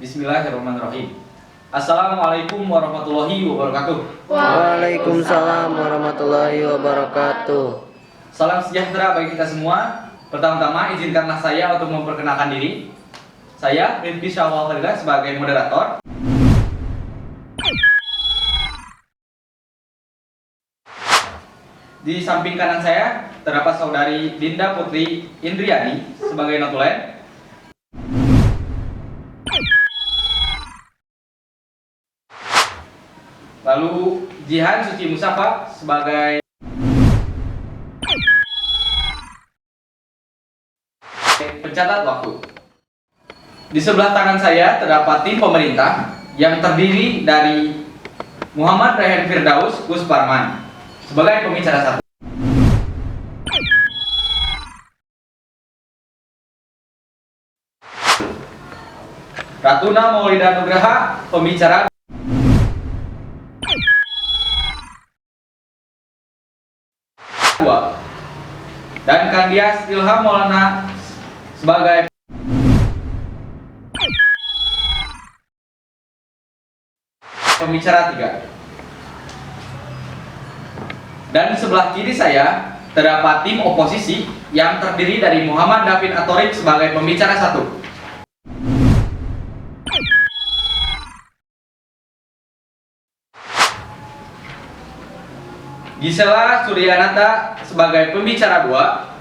Bismillahirrahmanirrahim. Assalamualaikum warahmatullahi wabarakatuh. Waalaikumsalam warahmatullahi wabarakatuh. Salam sejahtera bagi kita semua. Pertama-tama izinkanlah saya untuk memperkenalkan diri. Saya Ridvi Syawal Farida sebagai moderator. Di samping kanan saya terdapat saudari Dinda Putri Indriani sebagai notulen. Lalu Jihan Suci Musafa sebagai pencatat waktu. Di sebelah tangan saya terdapat tim pemerintah yang terdiri dari Muhammad Rehan Firdaus Kusparman sebagai pembicara satu. Ratuna Maulida Nugraha pembicara dua. Dan Kandias Ilham Maulana sebagai pembicara 3. Dan di sebelah kiri saya terdapat tim oposisi yang terdiri dari Muhammad David Atorik sebagai pembicara 1. Gisela Suryanata sebagai pembicara 2.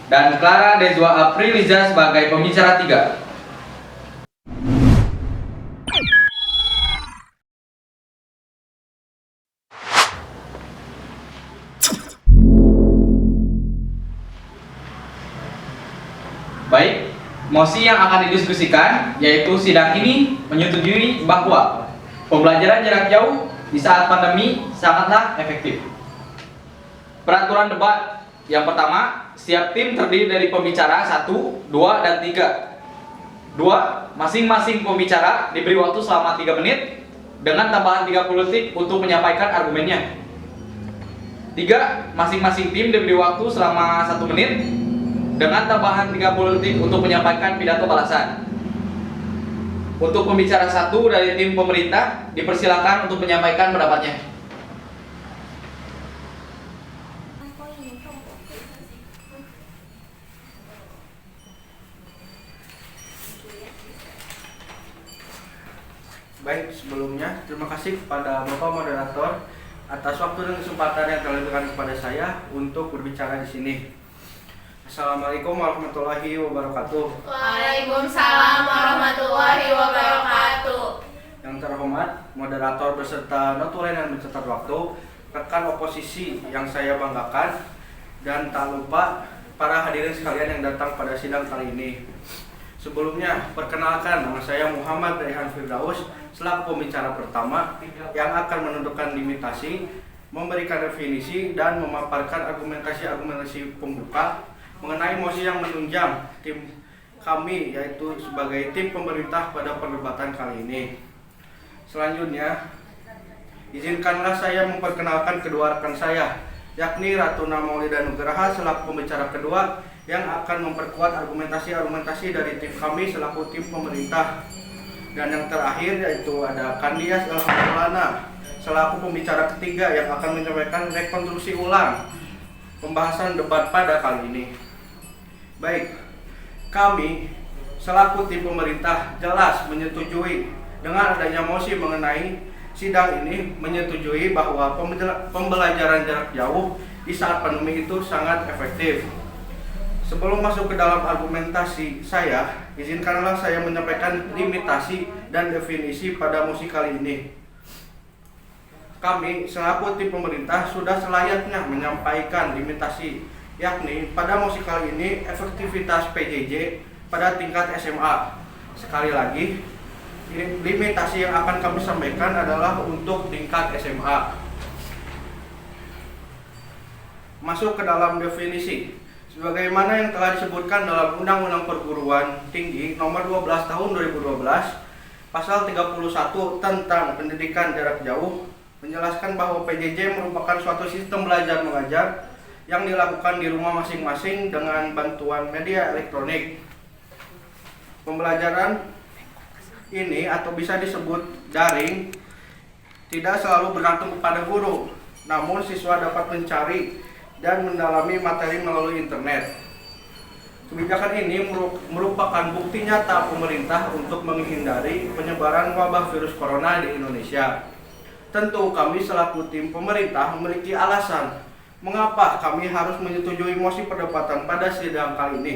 Dan Clara Dezwa Apriliza sebagai pembicara 3. Baik, mosi yang akan didiskusikan yaitu sidang ini menyetujui bahwa pembelajaran jarak jauh di saat pandemi sangatlah efektif. Peraturan debat yang pertama, setiap tim terdiri dari pembicara 1, 2, dan 3. 2. Masing-masing pembicara diberi waktu selama 3 menit dengan tambahan 30 detik untuk menyampaikan argumennya. 3. Masing-masing tim diberi waktu selama 1 menit dengan tambahan 30 detik untuk menyampaikan pidato balasan. Untuk pembicara 1 dari tim pemerintah dipersilakan untuk menyampaikan pendapatnya. Baik, sebelumnya terima kasih kepada Bapak Moderator atas waktu dan kesempatan yang telah diberikan kepada saya untuk berbicara di sini. Assalamualaikum warahmatullahi wabarakatuh. Waalaikumsalam warahmatullahi wabarakatuh. Yang terhormat, moderator beserta notulen yang mencatat waktu, rekan oposisi yang saya banggakan, dan tak lupa para hadirin sekalian yang datang pada sidang kali ini. Sebelumnya, perkenalkan, nama saya Muhammad Rehan Firdaus selaku pembicara pertama yang akan menentukan limitasi, memberikan definisi, dan memaparkan argumentasi pembuka mengenai mosi yang menunjang tim kami, yaitu sebagai tim pemerintah pada perdebatan kali ini. Selanjutnya, izinkanlah saya memperkenalkan kedua rekan saya, yakni Ratuna Maulida Nugraha selaku pembicara kedua yang akan memperkuat argumentasi dari tim kami selaku tim pemerintah. Dan yang terakhir yaitu ada Kandias Ilham Maulana selaku pembicara ketiga yang akan menyampaikan rekonstruksi ulang pembahasan debat pada kali ini. Baik, kami selaku tim pemerintah jelas menyetujui dengan adanya mosi mengenai sidang ini, menyetujui bahwa pembelajaran jarak jauh di saat pandemi itu sangat efektif. Sebelum masuk ke dalam argumentasi saya, izinkanlah saya menyampaikan limitasi dan definisi pada mosi kali ini. Kami selaku tim pemerintah sudah selayaknya menyampaikan limitasi, yakni pada mosi kali ini efektivitas PJJ pada tingkat SMA. Sekali lagi, limitasi yang akan kami sampaikan adalah untuk tingkat SMA. Masuk ke dalam definisi. Sebagaimana yang telah disebutkan dalam Undang-Undang Perguruan Tinggi Nomor 12 Tahun 2012, Pasal 31 tentang pendidikan jarak jauh menjelaskan bahwa PJJ merupakan suatu sistem belajar mengajar yang dilakukan di rumah masing-masing dengan bantuan media elektronik. Pembelajaran ini atau bisa disebut daring tidak selalu bergantung kepada guru, namun siswa dapat mencari dan mendalami materi melalui internet. Kebijakan ini merupakan bukti nyata pemerintah untuk menghindari penyebaran wabah virus corona di Indonesia. Tentu kami selaku tim pemerintah memiliki alasan mengapa kami harus menyetujui mosi perdebatan pada sidang kali ini.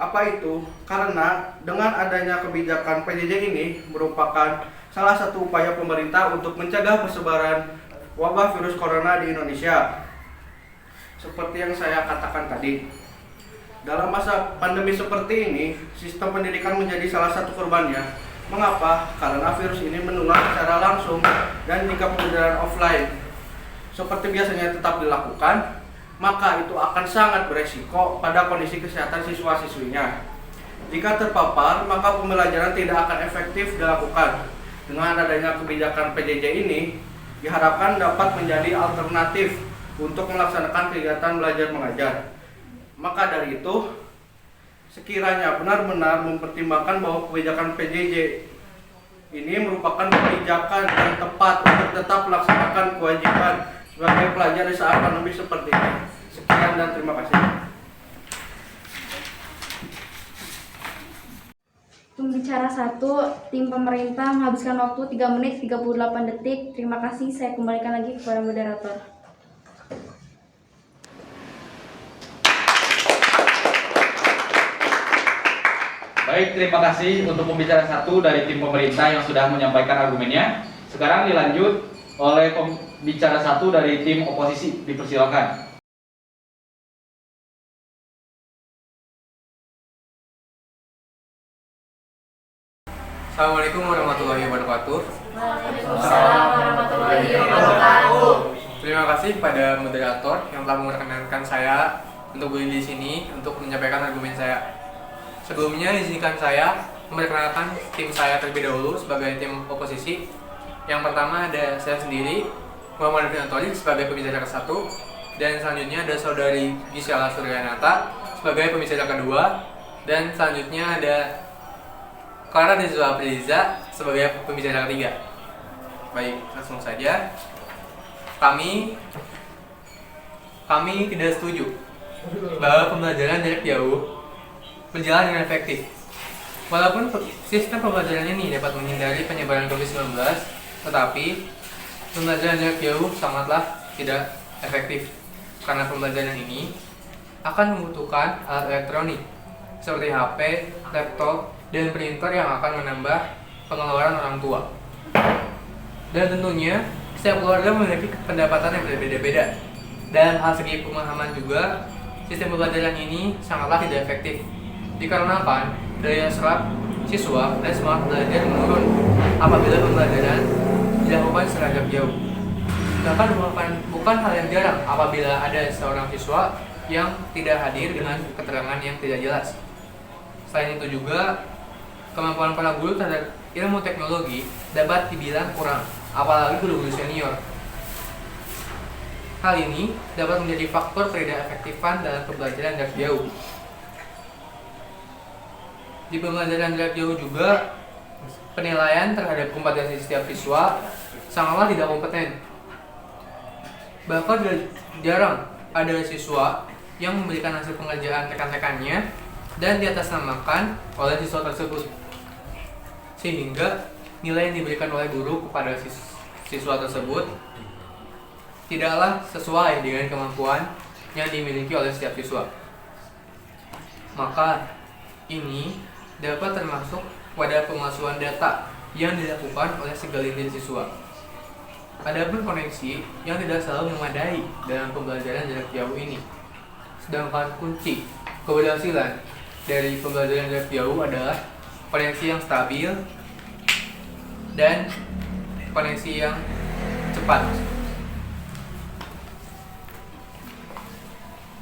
Apa itu? Karena dengan adanya kebijakan PJJ ini merupakan salah satu upaya pemerintah untuk mencegah persebaran wabah virus corona di Indonesia. Seperti yang saya katakan tadi, dalam masa pandemi seperti ini, sistem pendidikan menjadi salah satu korbannya. Mengapa? Karena virus ini menular secara langsung dan jika pembelajaran offline seperti biasanya tetap dilakukan, maka itu akan sangat beresiko pada kondisi kesehatan siswa-siswinya. Jika terpapar, maka pembelajaran tidak akan efektif dilakukan. Dengan adanya kebijakan PJJ ini, diharapkan dapat menjadi alternatif untuk melaksanakan kegiatan belajar mengajar. Maka dari itu, sekiranya benar-benar mempertimbangkan bahwa kebijakan PJJ ini merupakan kebijakan yang tepat untuk tetap melaksanakan kewajiban sebagai pelajar di saat pandemi seperti ini. Sekian dan terima kasih. Pembicara 1, tim pemerintah menghabiskan waktu 3 menit 38 detik. Terima kasih, saya kembalikan lagi kepada moderator. Baik, terima kasih untuk pembicara 1 dari tim pemerintah yang sudah menyampaikan argumennya. Sekarang dilanjut oleh pembicara 1 dari tim oposisi. Dipersilakan. Assalamualaikum warahmatullahi wabarakatuh. Waalaikumsalam warahmatullahi wabarakatuh. Terima kasih pada moderator yang telah memperkenankan saya untuk berdiri di sini untuk menyampaikan argumen saya. Sebelumnya izinkan saya memperkenalkan tim saya terlebih dahulu sebagai tim oposisi. Yang pertama ada saya sendiri, Muhammad Fiantori sebagai pembicara ke-1, dan selanjutnya ada saudari Gisela Suryanata sebagai pembicara kedua, dan selanjutnya ada Clara Dezwa Priza sebagai pembicara ketiga. Baik, langsung saja. Kami tidak setuju bahwa pembelajaran jarak jauh berjalan dengan efektif. Walaupun sistem pembelajaran ini dapat menghindari penyebaran COVID-19, tetapi pembelajaran jarak jauh sangatlah tidak efektif karena pembelajaran ini akan membutuhkan alat elektronik seperti HP, laptop, dan printer yang akan menambah pengeluaran orang tua. Dan tentunya setiap keluarga memiliki pendapatan yang berbeda-beda. Dalam hal segi pemahaman juga, sistem pembelajaran ini sangatlah tidak efektif. Dikarenakan daya serap siswa dan semangat belajar menurun apabila pembelajaran dilakukan secara jarak jauh. Bahkan bukan hal yang jarang apabila ada seorang siswa yang tidak hadir dengan keterangan yang tidak jelas. Selain itu juga, kemampuan para guru terhadap ilmu teknologi dapat dibilang kurang, apalagi guru-guru senior. Hal ini dapat menjadi faktor ketidakefektifan dalam pembelajaran jarak jauh. Di pembelajaran jarak jauh juga, penilaian terhadap kompetensi setiap siswa sangatlah tidak kompeten. Bahkan jarang ada siswa yang memberikan hasil pengerjaan rekan-rekannya dan diatasnamakan oleh siswa tersebut, sehingga nilai yang diberikan oleh guru kepada siswa tersebut tidaklah sesuai dengan kemampuan yang dimiliki oleh setiap siswa. Maka ini dapat termasuk pada pemalsuan data yang dilakukan oleh segelintir siswa. Adapun koneksi yang tidak selalu memadai dalam pembelajaran jarak jauh ini. Sedangkan kunci keberhasilan dari pembelajaran jarak jauh adalah koneksi yang stabil dan koneksi yang cepat.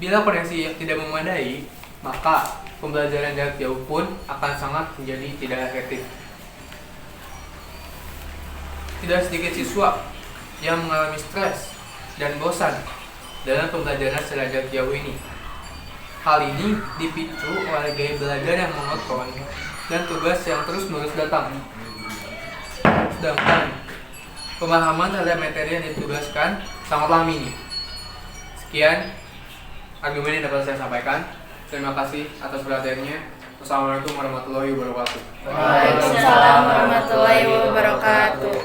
Bila koneksi yang tidak memadai, maka pembelajaran jarak jauh pun akan sangat menjadi tidak efektif. Tidak sedikit siswa yang mengalami stres dan bosan dalam pembelajaran jarak jauh ini. Hal ini dipicu oleh gaya belajar yang monoton dan tugas yang terus-menerus datang. Sedangkan pemahaman terhadap materi yang ditugaskan sangatlah minim. Sekian argumen yang dapat saya sampaikan. Terima kasih atas perhatiannya. Wassalamualaikum warahmatullahi wabarakatuh. Waalaikumsalam warahmatullahi wabarakatuh.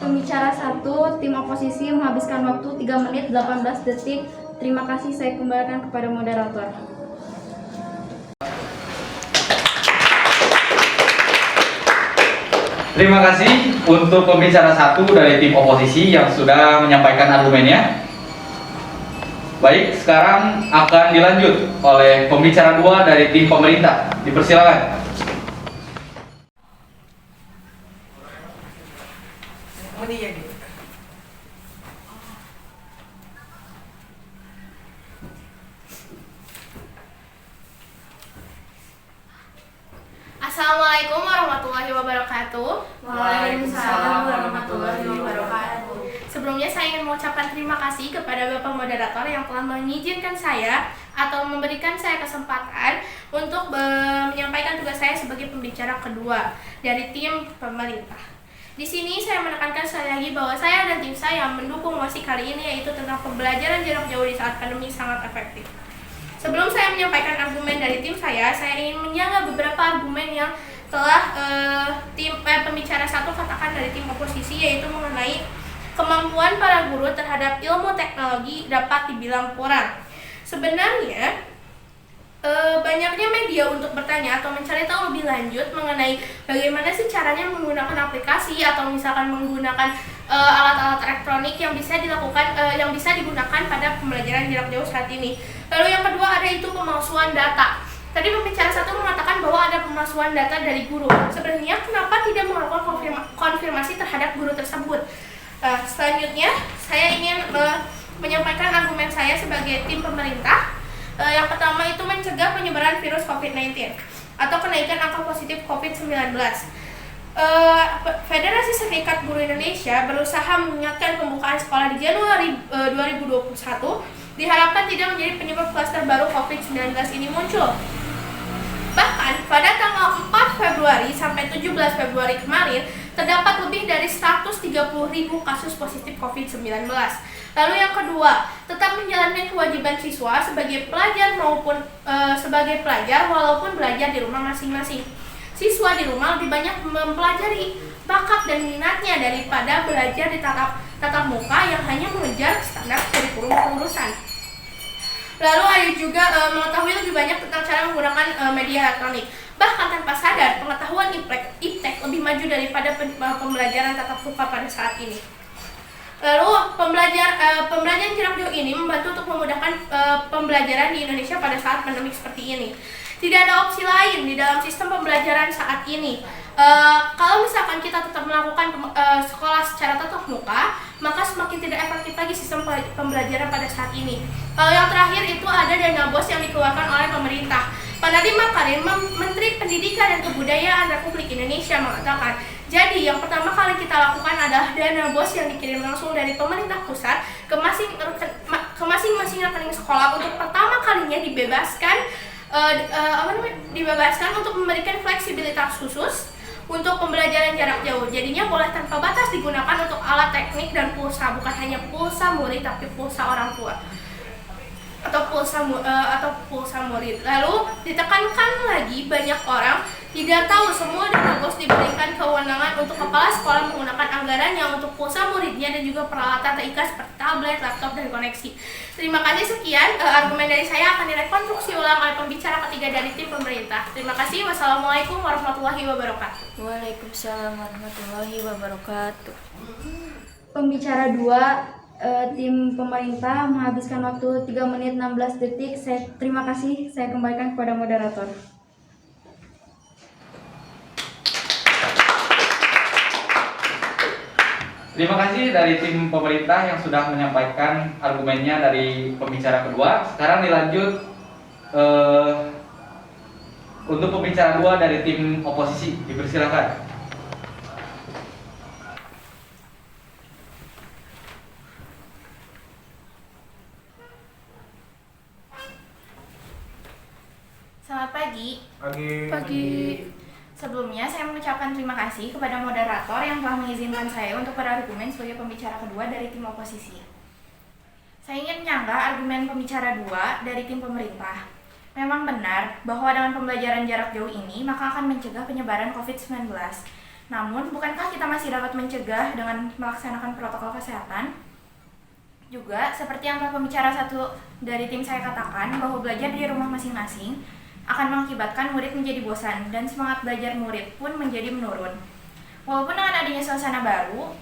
Pembicara 1, tim oposisi menghabiskan waktu 3 menit 18 detik. Terima kasih, saya kembalikan kepada moderator. Terima kasih untuk pembicara 1 dari tim oposisi yang sudah menyampaikan argumennya. Baik, sekarang akan dilanjut oleh pembicara 2 dari tim pemerintah. Dipersilakan. Assalamualaikum warahmatullahi wabarakatuh. Waalaikumsalam warahmatullahi wabarakatuh. Sebelumnya saya ingin mengucapkan terima kasih kepada Bapak Moderator yang telah mengizinkan saya atau memberikan saya kesempatan untuk menyampaikan tugas saya sebagai pembicara kedua dari tim pemerintah. Di sini saya menekankan sekali lagi bahwa saya dan tim saya mendukung mosi kali ini, yaitu tentang pembelajaran jarak jauh di saat pandemi sangat efektif. Sebelum saya menyampaikan argumen dari tim saya ingin menjaga beberapa argumen yang telah pembicara 1 katakan dari tim oposisi, yaitu mengenai kemampuan para guru terhadap ilmu teknologi dapat dibilang kurang. Sebenarnya banyaknya media untuk bertanya atau mencari tahu lebih lanjut mengenai bagaimana sih caranya menggunakan aplikasi atau misalkan menggunakan alat-alat elektronik yang bisa dilakukan yang bisa digunakan pada pembelajaran jarak jauh saat ini. Lalu yang kedua ada itu pemalsuan data. Tadi pembicara 1 mengatakan bahwa ada pemalsuan data dari guru. Sebenarnya kenapa tidak melakukan konfirmasi terhadap guru tersebut? Selanjutnya saya ingin menyampaikan argumen saya sebagai tim pemerintah. Yang pertama itu mencegah penyebaran virus COVID-19 atau kenaikan angka positif COVID-19. Federasi Serikat Guru Indonesia berusaha mengingatkan pembukaan sekolah di Januari 2021 diharapkan tidak menjadi penyebab klaster baru COVID-19 ini muncul. Bahkan pada tanggal 4 Februari sampai 17 Februari kemarin terdapat lebih dari 130.000 kasus positif COVID-19. Lalu yang kedua, tetap menjalankan kewajiban siswa sebagai pelajar maupun sebagai pelajar walaupun belajar di rumah masing-masing. Siswa di rumah lebih banyak mempelajari bakat dan minatnya daripada belajar di tatap muka yang hanya mengejar standar kurikulum kelulusan. Lalu ada juga mengetahui lebih banyak tentang cara menggunakan media elektronik. Bahkan tanpa sadar, pengetahuan iptek lebih maju daripada pembelajaran tatap muka pada saat ini. Lalu pembelajaran jarak jauh ini membantu untuk memudahkan pembelajaran di Indonesia pada saat pandemi seperti ini. Tidak ada opsi lain di dalam sistem pembelajaran saat ini. Kalau misalkan kita tetap melakukan sekolah secara tatap muka, maka semakin tidak efektif lagi sistem pembelajaran pada saat ini. Yang terakhir itu ada dana BOS yang dikeluarkan oleh pemerintah. Pak Nadiem Makarim, Menteri Pendidikan dan Kebudayaan Republik Indonesia mengatakan, jadi yang pertama kali kita lakukan adalah dana BOS yang dikirim langsung dari pemerintah pusat ke masing-masing rekening sekolah untuk pertama kalinya dibebaskan untuk memberikan fleksibilitas khusus untuk pembelajaran jarak jauh. Jadinya boleh tanpa batas digunakan untuk alat teknik dan pulsa, bukan hanya pulsa murid tapi pulsa orang tua atau pulsa murid. Lalu ditekankan lagi, banyak orang tidak tahu semua dana BOS diberikan kewenangan untuk kepala sekolah menggunakan anggarannya untuk pulsa muridnya dan juga peralatan TIK seperti tablet, laptop, dan koneksi. Terima kasih, sekian argumen dari saya akan direkonstruksi ulang oleh pembicara ketiga dari tim pemerintah. Terima kasih. Wassalamualaikum warahmatullahi wabarakatuh. Waalaikumsalam warahmatullahi wabarakatuh. Pembicara 2 tim pemerintah menghabiskan waktu 3 menit 16 detik. Terima kasih, saya kembalikan kepada moderator. Terima kasih dari tim pemerintah yang sudah menyampaikan argumennya dari pembicara kedua. Sekarang dilanjut untuk pembicara 2 dari tim oposisi. Dipersilakan. Pagi. Pagi. Sebelumnya saya mengucapkan terima kasih kepada moderator yang telah mengizinkan saya untuk berargumen sebagai pembicara kedua dari tim oposisi. Saya ingin menyanggah argumen pembicara 2 dari tim pemerintah. Memang benar bahwa dengan pembelajaran jarak jauh ini maka akan mencegah penyebaran COVID-19. Namun, bukankah kita masih dapat mencegah dengan melaksanakan protokol kesehatan? Juga, seperti yang telah pembicara 1 dari tim saya katakan, bahwa belajar di rumah masing-masing akan mengakibatkan murid menjadi bosan dan semangat belajar murid pun menjadi menurun. Walaupun dengan adanya suasana baru,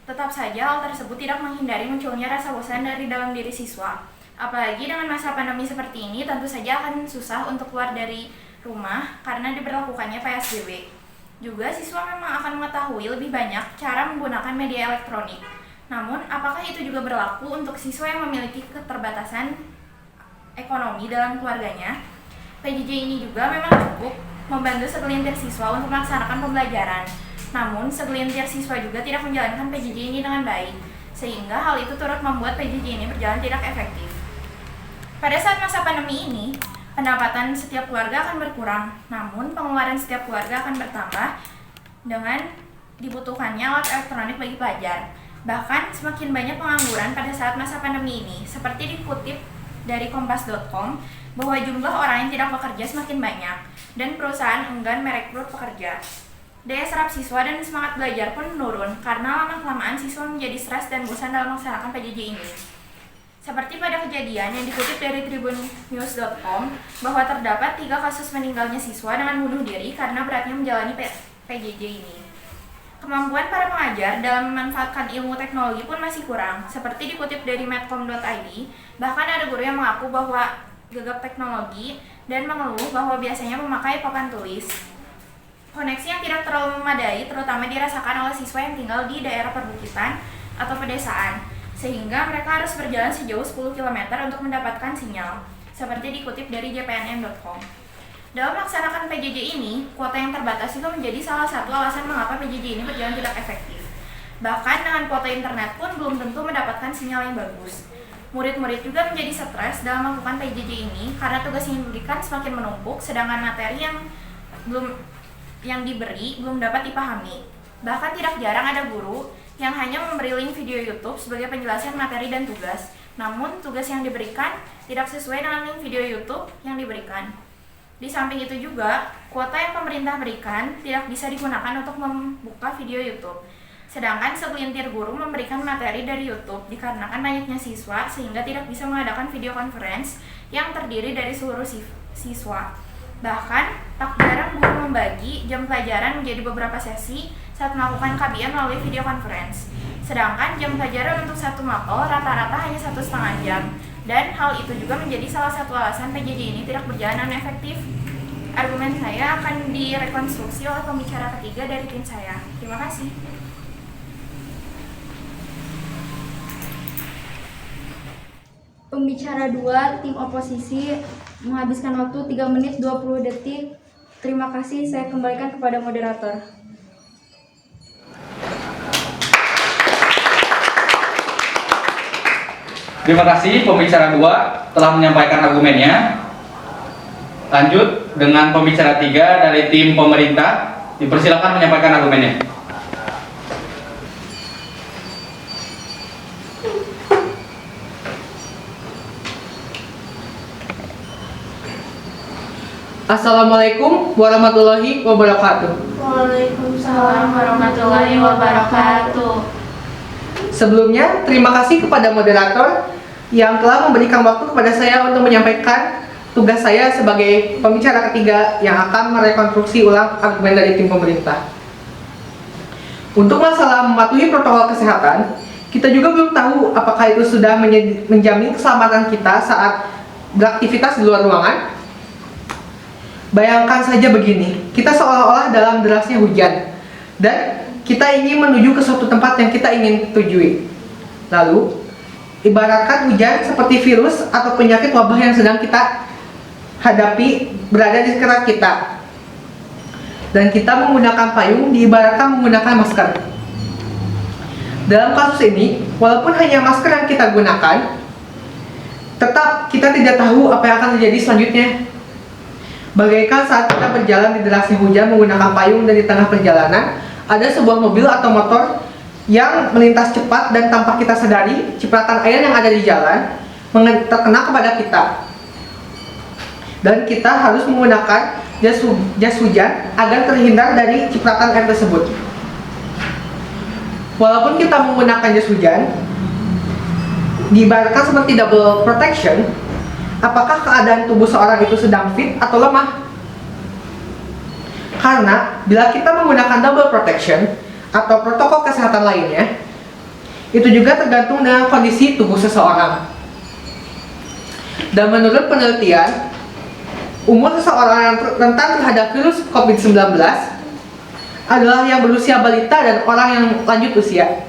tetap saja hal tersebut tidak menghindari munculnya rasa bosan dari dalam diri siswa. Apalagi dengan masa pandemi seperti ini, tentu saja akan susah untuk keluar dari rumah karena diberlakukannya PSBB. Juga siswa memang akan mengetahui lebih banyak cara menggunakan media elektronik. Namun, apakah itu juga berlaku untuk siswa yang memiliki keterbatasan ekonomi dalam keluarganya? PJJ ini juga memang cukup membantu segelintir siswa untuk melaksanakan pembelajaran. Namun, segelintir siswa juga tidak menjalankan PJJ ini dengan baik, sehingga hal itu turut membuat PJJ ini berjalan tidak efektif. Pada saat masa pandemi ini, pendapatan setiap keluarga akan berkurang, namun pengeluaran setiap keluarga akan bertambah dengan dibutuhkannya alat elektronik bagi pelajar. Bahkan, semakin banyak pengangguran pada saat masa pandemi ini, seperti dikutip dari kompas.com, bahwa jumlah orang yang tidak bekerja semakin banyak, dan perusahaan enggan merekrut pekerja. Daya serap siswa dan semangat belajar pun menurun karena lama-kelamaan siswa menjadi stres dan bosan dalam melaksanakan PJJ ini. Seperti pada kejadian yang dikutip dari tribunnews.com bahwa terdapat 3 kasus meninggalnya siswa dengan bunuh diri karena beratnya menjalani PJJ ini. Kemampuan para pengajar dalam memanfaatkan ilmu teknologi pun masih kurang. Seperti dikutip dari medcom.id, bahkan ada guru yang mengaku bahwa gegap teknologi dan mengeluh bahwa biasanya memakai papan tulis. Koneksi yang tidak terlalu memadai terutama dirasakan oleh siswa yang tinggal di daerah perbukitan atau pedesaan, sehingga mereka harus berjalan sejauh 10 km untuk mendapatkan sinyal, seperti dikutip dari jpnm.com. Dalam melaksanakan PJJ ini, kuota yang terbatas itu menjadi salah satu alasan mengapa PJJ ini berjalan tidak efektif. Bahkan dengan kuota internet pun belum tentu mendapatkan sinyal yang bagus. Murid-murid juga menjadi stres dalam melakukan PJJ ini karena tugas yang diberikan semakin menumpuk, sedangkan materi yang diberi belum dapat dipahami. Bahkan tidak jarang ada guru yang hanya memberi link video YouTube sebagai penjelasan materi dan tugas. Namun, tugas yang diberikan tidak sesuai dengan link video YouTube yang diberikan. Di samping itu juga, kuota yang pemerintah berikan tidak bisa digunakan untuk membuka video YouTube. Sedangkan segelintir guru memberikan materi dari YouTube dikarenakan banyaknya siswa sehingga tidak bisa mengadakan video conference yang terdiri dari seluruh siswa. Bahkan, tak jarang guru membagi jam pelajaran menjadi beberapa sesi saat melakukan KBM melalui video conference. Sedangkan jam pelajaran untuk satu mapel rata-rata hanya 1,5 jam. Dan hal itu juga menjadi salah satu alasan PJJ ini tidak berjalan dengan efektif. Argumen saya akan direkonstruksi oleh pembicara ketiga dari tim saya. Terima kasih. Pembicara 2 tim oposisi menghabiskan waktu 3 menit 20 detik. Terima kasih, saya kembalikan kepada moderator. Terima kasih pembicara 2 telah menyampaikan argumennya. Lanjut dengan pembicara 3 dari tim pemerintah. Dipersilakan menyampaikan argumennya. Assalamualaikum warahmatullahi wabarakatuh. Waalaikumsalam warahmatullahi wabarakatuh. Sebelumnya, terima kasih kepada moderator yang telah memberikan waktu kepada saya untuk menyampaikan tugas saya sebagai pembicara ketiga yang akan merekonstruksi ulang argumen dari tim pemerintah. Untuk masalah mematuhi protokol kesehatan, kita juga belum tahu apakah itu sudah menjamin keselamatan kita saat beraktivitas di luar ruangan. Bayangkan saja begini, kita seolah-olah dalam derasnya hujan dan kita ingin menuju ke suatu tempat yang kita ingin tujui. Lalu, ibaratkan hujan seperti virus atau penyakit wabah yang sedang kita hadapi berada di sekitar kita. Dan kita menggunakan payung diibaratkan menggunakan masker. Dalam kasus ini, walaupun hanya masker yang kita gunakan, tetap kita tidak tahu apa yang akan terjadi selanjutnya. Bagaikan saat kita berjalan di derasnya hujan menggunakan payung dan di tengah perjalanan, ada sebuah mobil atau motor yang melintas cepat dan tanpa kita sadari, cipratan air yang ada di jalan terkena kepada kita. Dan kita harus menggunakan jas hujan agar terhindar dari cipratan air tersebut. Walaupun kita menggunakan jas hujan, diibaratkan seperti double protection, apakah keadaan tubuh seorang itu sedang fit atau lemah? Karena bila kita menggunakan double protection atau protokol kesehatan lainnya, itu juga tergantung dengan kondisi tubuh seseorang. Dan menurut penelitian, umur seseorang yang rentan terhadap virus COVID-19 adalah yang berusia balita dan orang yang lanjut usia.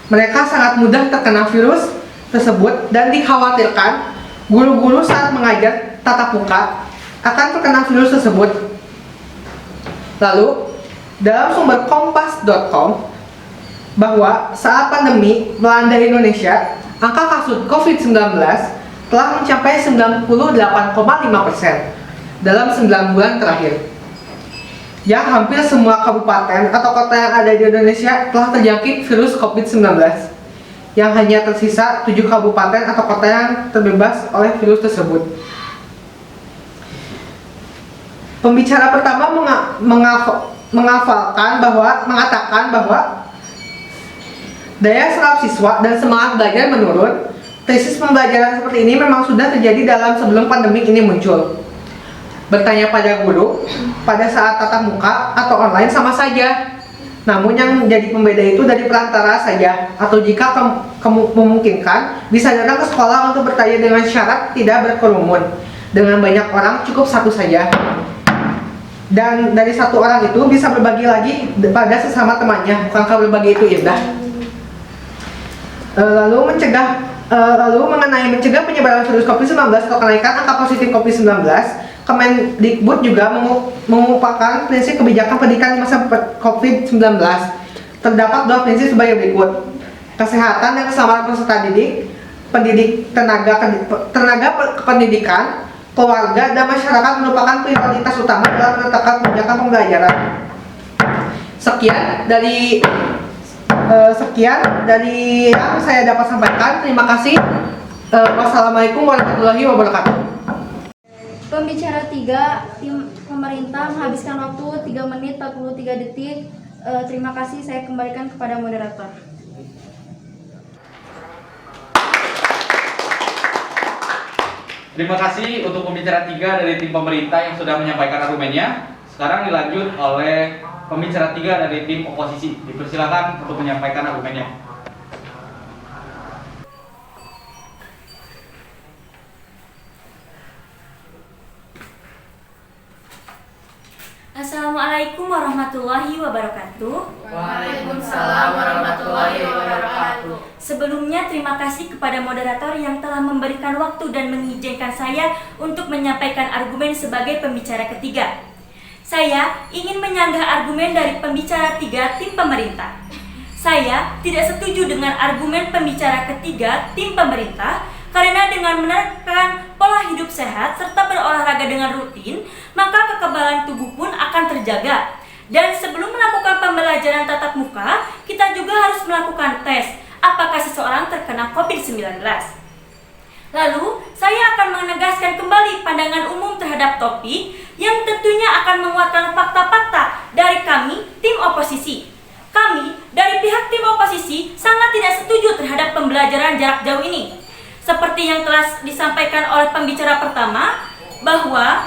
Mereka sangat mudah terkena virus tersebut dan dikhawatirkan guru-guru saat mengajar tatap muka akan terkena virus tersebut. Lalu, dalam sumber kompas.com bahwa saat pandemi melanda Indonesia, angka kasus COVID-19 telah mencapai 98,5% dalam 9 bulan terakhir. Yang hampir semua kabupaten atau kota yang ada di Indonesia telah terjangkit virus COVID-19. Yang hanya tersisa 7 kabupaten atau kota yang terbebas oleh virus tersebut. Pembicara pertama mengatakan bahwa daya serap siswa dan semangat belajar menurun. Krisis pembelajaran seperti ini memang sudah terjadi dalam sebelum pandemi ini muncul. Bertanya pada guru pada saat tatap muka atau online sama saja. Namun yang menjadi pembeda itu dari perantara saja, atau jika kamu memungkinkan bisa datang ke sekolah untuk bertanya dengan syarat tidak berkerumun. Dengan banyak orang cukup satu saja. Dan dari satu orang itu bisa berbagi lagi pada sesama temannya. Bukankah berbagi itu indah? Lalu mengenai mencegah penyebaran virus COVID-19 atau kenaikan angka positif COVID-19, Kemendikbud juga mengupakan prinsip kebijakan pendidikan di masa COVID-19. Terdapat 2 prinsip sebagai berikut: kesehatan dan keselamatan peserta didik, tenaga pendidikan, keluarga, dan masyarakat merupakan prioritas utama dalam menetapkan kebijakan pembelajaran. Sekian dari yang saya dapat sampaikan. Terima kasih. Wassalamualaikum warahmatullahi wabarakatuh. Pembicara 3, tim pemerintah menghabiskan waktu 3 menit 43 detik. Terima kasih, saya kembalikan kepada moderator. Terima kasih untuk pembicara 3 dari tim pemerintah yang sudah menyampaikan argumennya. Sekarang dilanjut oleh pembicara 3 dari tim oposisi. Dipersilakan untuk menyampaikan argumennya. Assalamualaikum warahmatullahi wabarakatuh. Waalaikumsalam warahmatullahi wabarakatuh. Sebelumnya terima kasih kepada moderator yang telah memberikan waktu dan mengizinkan saya untuk menyampaikan argumen sebagai pembicara ketiga. Saya ingin menyanggah argumen dari pembicara 3 tim pemerintah. Saya tidak setuju dengan argumen pembicara ketiga tim pemerintah karena dengan menerapkan pola hidup sehat serta berolahraga dengan rutin, maka kekebalan tubuh pun akan terjaga. Dan sebelum melakukan pembelajaran tatap muka, kita juga harus melakukan tes apakah seseorang terkena COVID-19. Lalu, saya akan menegaskan kembali pandangan umum terhadap topik yang tentunya akan menguatkan fakta-fakta dari kami, tim oposisi. Kami, dari pihak tim oposisi, sangat tidak setuju terhadap pembelajaran jarak jauh ini. Seperti yang telah disampaikan oleh pembicara pertama, bahwa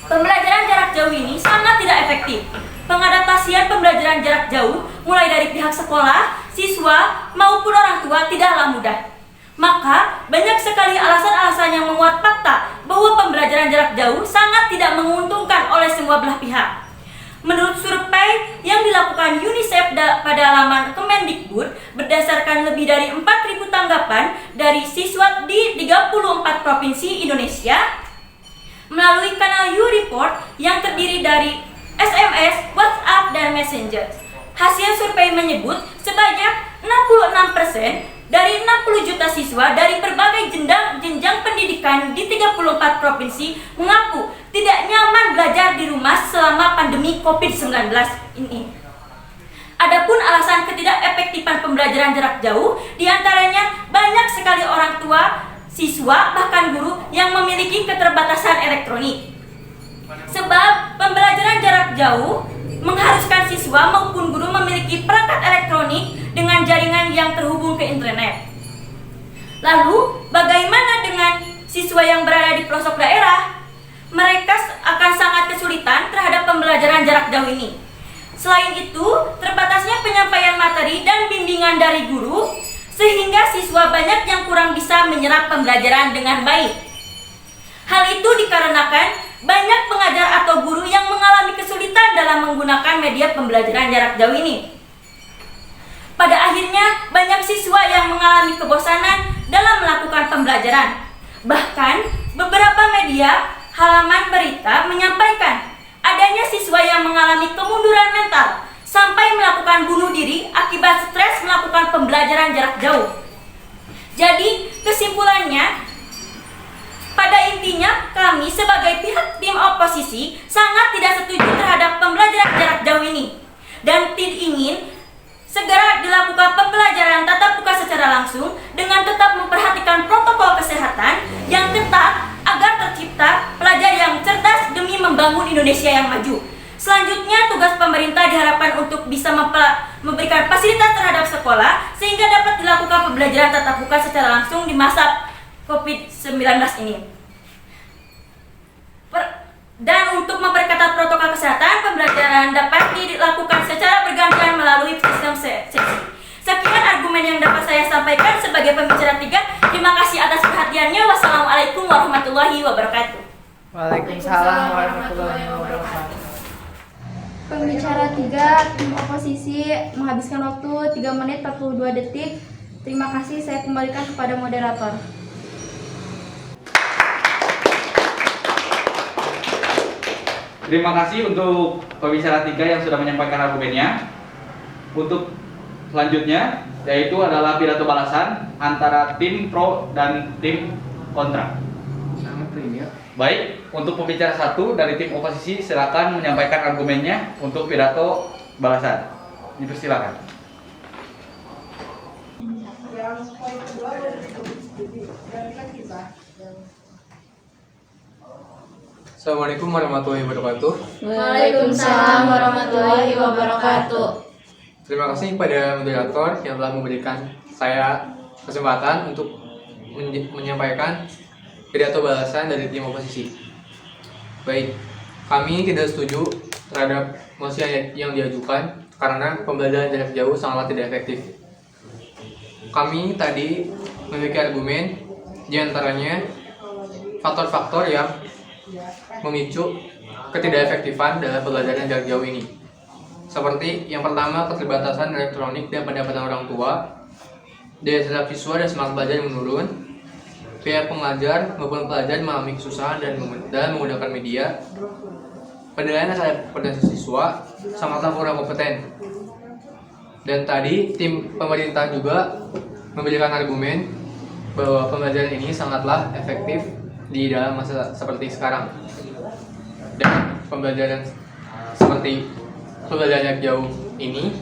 pembelajaran jarak jauh ini sangat tidak efektif. Pengadaptasian pembelajaran jarak jauh, mulai dari pihak sekolah, siswa, maupun orang tua tidaklah mudah. Maka, banyak sekali alasan-alasan yang menguat fakta bahwa pembelajaran jarak jauh sangat tidak menguntungkan oleh semua belah pihak. Menurut survei yang dilakukan UNICEF pada laman Kemendikbud, berdasarkan lebih dari 4.000 tanggapan dari siswa di 34 provinsi Indonesia, melalui kanal U-Report yang terdiri dari SMS, WhatsApp, dan Messenger. Hasil survei menyebut sebanyak 66% dari 60 juta siswa dari berbagai jenjang pendidikan di 34 provinsi mengaku tidak nyaman belajar di rumah selama pandemi COVID-19 ini. Adapun alasan ketidakefektifan pembelajaran jarak jauh, diantaranya banyak sekali orang tua, siswa, bahkan guru yang memiliki keterbatasan elektronik. Sebab pembelajaran jarak jauh mengharuskan siswa maupun guru memiliki perangkat elektronik dengan jaringan yang terhubung ke internet. Lalu, bagaimana dengan siswa yang berada di pelosok daerah? Mereka akan sangat kesulitan terhadap pembelajaran jarak jauh ini. Selain itu, terbatasnya penyampaian materi dan bimbingan dari guru, sehingga siswa banyak yang kurang bisa menyerap pembelajaran dengan baik. Hal itu dikarenakan banyak pengajar atau guru yang mengalami kesulitan dalam menggunakan media pembelajaran jarak jauh ini. Pada akhirnya, banyak siswa yang mengalami kebosanan dalam melakukan pembelajaran. Bahkan, beberapa media halaman berita menyampaikan adanya siswa yang mengalami kemunduran mental sampai melakukan bunuh diri akibat stres melakukan pembelajaran jarak jauh. Jadi, kesimpulannya, pada intinya kami sebagai pihak tim oposisi sangat tidak setuju terhadap pembelajaran jarak jauh ini dan ingin segera dilakukan pembelajaran tatap muka secara langsung dengan tetap memperhatikan protokol kesehatan yang ketat agar tercipta pelajar yang cerdas demi membangun Indonesia yang maju. Selanjutnya, tugas pemerintah diharapkan untuk bisa memberikan fasilitas terhadap sekolah sehingga dapat dilakukan pembelajaran tatap muka secara langsung di masa COVID-19 ini. Dan untuk memperketat protokol kesehatan, pembelajaran dapat dilakukan secara bergantian melalui sistem sesi. Sekian argumen yang dapat saya sampaikan sebagai pembicara 3. Terima kasih atas perhatiannya. Wassalamualaikum warahmatullahi wabarakatuh. Waalaikumsalam warahmatullahi wabarakatuh. Pembicara 3, tim oposisi menghabiskan waktu 3 menit 42 detik. Terima kasih, saya kembalikan kepada moderator. Terima kasih untuk pembicara 3 yang sudah menyampaikan argumennya. Untuk selanjutnya, yaitu adalah pidato balasan antara tim pro dan tim kontra. Baik, untuk pembicara 1 dari tim oposisi silakan menyampaikan argumennya untuk pidato balasan. Dipersilakan. Assalamualaikum warahmatullahi wabarakatuh. Waalaikumsalam warahmatullahi wabarakatuh. Terima kasih pada moderator yang telah memberikan saya kesempatan untuk menyampaikan pidato balasan dari tim oposisi. Baik, kami tidak setuju terhadap mosi yang diajukan karena pembelajaran jarak jauh sangatlah tidak efektif. Kami tadi memiliki argumen, diantaranya faktor-faktor yang memicu ketidakefektifan dalam pembelajaran jarak jauh ini. Seperti yang pertama, keterbatasan elektronik dan pendapatan orang tua, daya serap siswa dan semangat belajar yang menurun, pihak pengajar maupun pelajar mengalami kesusahan dalam menggunakan media, penilaian terhadap potensi siswa sangatlah kurang kompeten. Dan tadi tim pemerintah juga memberikan argumen bahwa pembelajaran ini sangatlah efektif di dalam masa seperti sekarang. Dan pembelajaran seperti pembelajaran jarak jauh ini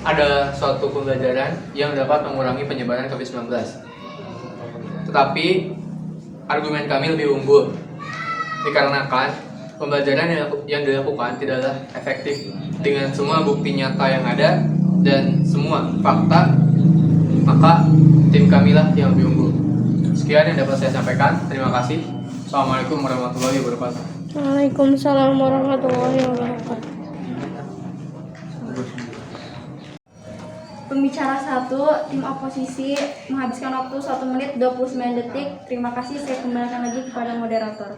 adalah suatu pembelajaran yang dapat mengurangi penyebaran COVID-19. Tetapi argumen kami lebih unggul dikarenakan pembelajaran yang dilakukan tidaklah efektif dengan semua bukti nyata yang ada dan semua fakta, maka tim kamilah yang lebih unggul. Sekian yang dapat saya sampaikan. Terima kasih. Assalamualaikum warahmatullahi wabarakatuh. Waalaikumsalam warahmatullahi wabarakatuh. Pembicara 1, tim oposisi menghabiskan waktu 1 menit 29 detik. Terima kasih, saya kembalikan lagi kepada moderator.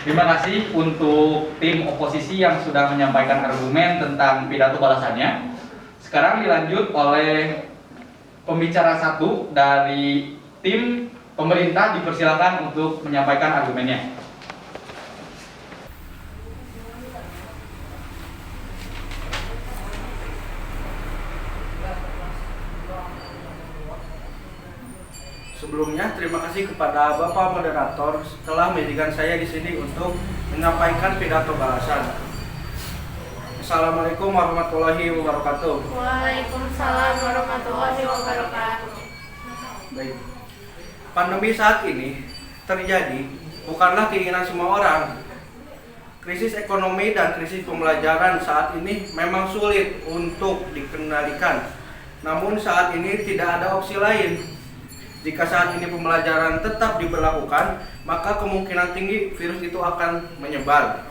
Terima kasih untuk tim oposisi yang sudah menyampaikan argumen tentang pidato balasannya. Sekarang dilanjut oleh pembicara 1 dari tim pemerintah, dipersilakan untuk menyampaikan argumennya. Sebelumnya, terima kasih kepada Bapak Moderator telah menjadikan saya di sini untuk menyampaikan pidato balasan. Assalamualaikum warahmatullahi wabarakatuh. Waalaikumsalam warahmatullahi wabarakatuh. Baik. Pandemi saat ini terjadi bukanlah keinginan semua orang. Krisis ekonomi dan krisis pembelajaran saat ini memang sulit untuk dikendalikan. Namun saat ini tidak ada opsi lain. Jika saat ini pembelajaran tetap diberlakukan, maka kemungkinan tinggi virus itu akan menyebar.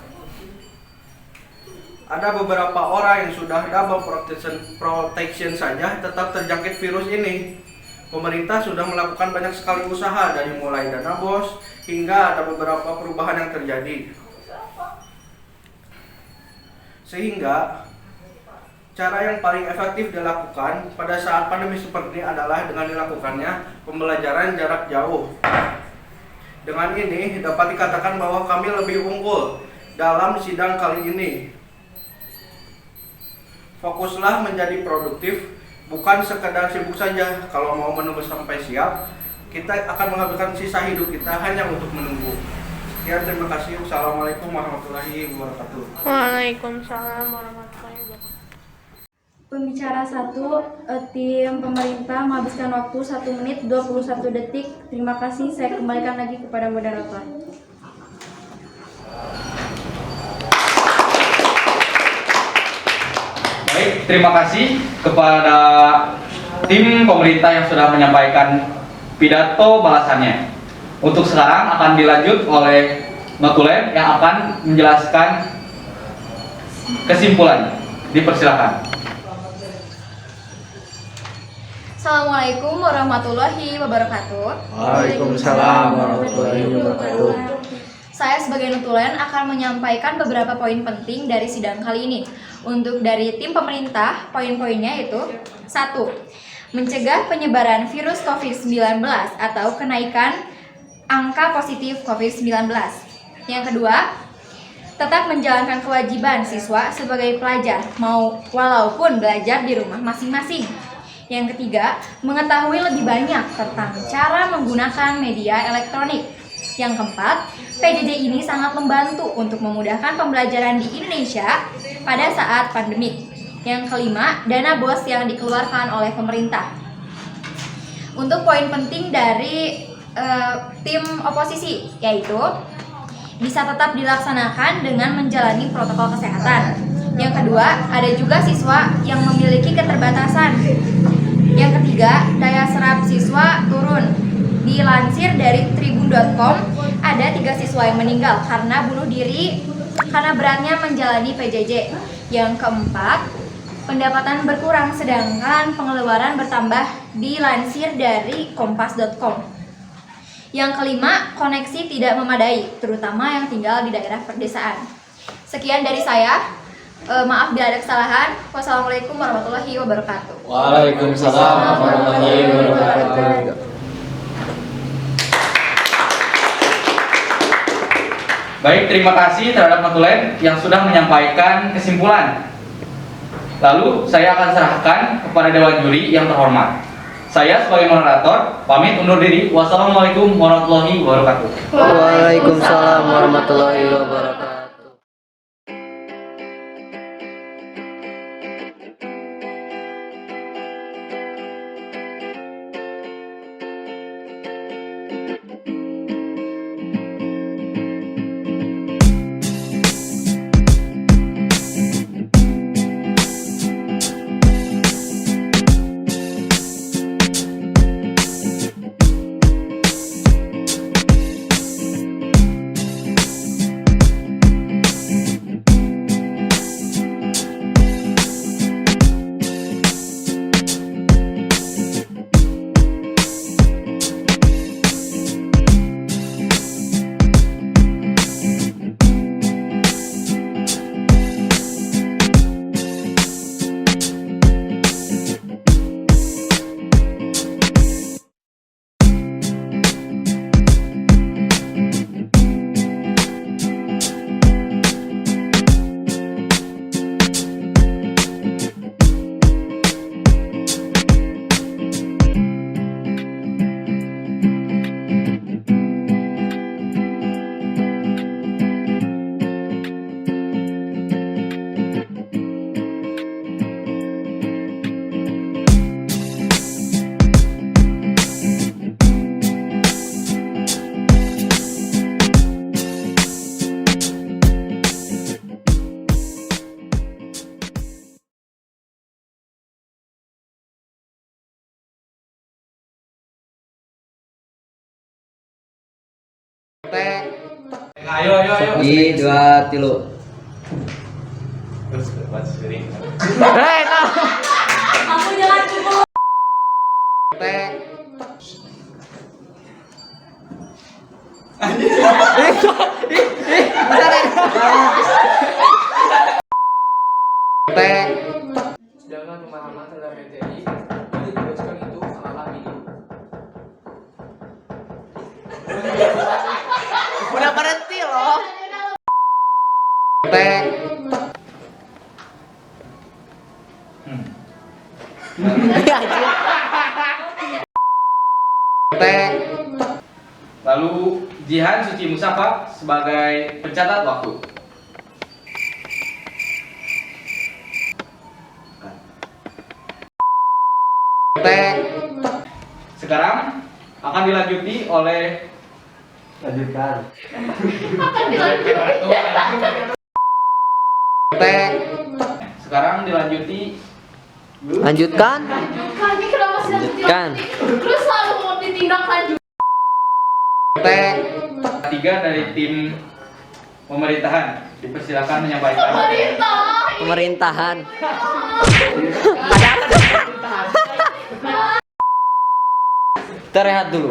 Ada beberapa orang yang sudah double protection saja tetap terjangkit virus ini. Pemerintah sudah melakukan banyak sekali usaha dari mulai dana BOS hingga ada beberapa perubahan yang terjadi. Sehingga cara yang paling efektif dilakukan pada saat pandemi seperti ini adalah dengan dilakukannya pembelajaran jarak jauh. Dengan ini dapat dikatakan bahwa kami lebih unggul dalam sidang kali ini. Fokuslah menjadi produktif, bukan sekedar sibuk saja. Kalau mau menunggu sampai siap, kita akan menghabiskan sisa hidup kita hanya untuk menunggu. Sekian, terima kasih. Wassalamualaikum warahmatullahi wabarakatuh. Waalaikumsalam warahmatullahi wabarakatuh. Pembicara 1, tim pemerintah menghabiskan waktu 1 menit 21 detik. Terima kasih, saya kembalikan lagi kepada moderator. Baik, terima kasih kepada tim pemerintah yang sudah menyampaikan pidato balasannya. Untuk sekarang akan dilanjut oleh Notulen yang akan menjelaskan kesimpulan. Dipersilakan. Assalamualaikum warahmatullahi wabarakatuh. Waalaikumsalam warahmatullahi wabarakatuh. Saya sebagai Nutulen akan menyampaikan beberapa poin penting dari sidang kali ini. Untuk dari tim pemerintah, poin-poinnya itu 1. Mencegah penyebaran virus COVID-19 atau kenaikan angka positif COVID-19. Yang kedua, tetap menjalankan kewajiban siswa sebagai pelajar walaupun belajar di rumah masing-masing. Yang ketiga, mengetahui lebih banyak tentang cara menggunakan media elektronik. Yang keempat, PJJ ini sangat membantu untuk memudahkan pembelajaran di Indonesia pada saat pandemi. Yang kelima, dana BOS yang dikeluarkan oleh pemerintah. Untuk poin penting dari tim oposisi, yaitu bisa tetap dilaksanakan dengan menjalani protokol kesehatan. Yang kedua, ada juga siswa yang memiliki keterbatasan. Yang ketiga, daya serap siswa turun. Dilansir dari tribun.com, ada 3 siswa yang meninggal karena bunuh diri karena beratnya menjalani PJJ. Yang keempat, pendapatan berkurang sedangkan pengeluaran bertambah, dilansir dari kompas.com. Yang kelima, koneksi tidak memadai, terutama yang tinggal di daerah perdesaan. Sekian dari saya. Maaf bila ada kesalahan. Wassalamualaikum warahmatullahi wabarakatuh. Waalaikumsalam warahmatullahi wabarakatuh. Baik, terima kasih terhadap Notulen yang sudah menyampaikan kesimpulan. Lalu saya akan serahkan kepada Dewan Juri yang terhormat. Saya sebagai moderator pamit undur diri. Wassalamualaikum warahmatullahi wabarakatuh. Waalaikumsalam warahmatullahi wabarakatuh. Ayo. I 2 3. Kamu jangan cukup. Sedangkan pemahaman terhadap materi yang dijelaskan itu sangatlah minim. Udah berhenti loh. Lalu Jihan Suci Musafa sebagai pencatat waktu. Sekarang akan dilanjuti oleh Sekarang dilanjuti Lanjutkan. Kami kenapa sih Lanjutkan. terus selalu mau ditindaklanjuti? tiga dari tim pemerintahan. Dipersilakan menyampaikan. Pemerintahan. Kita rehat dulu.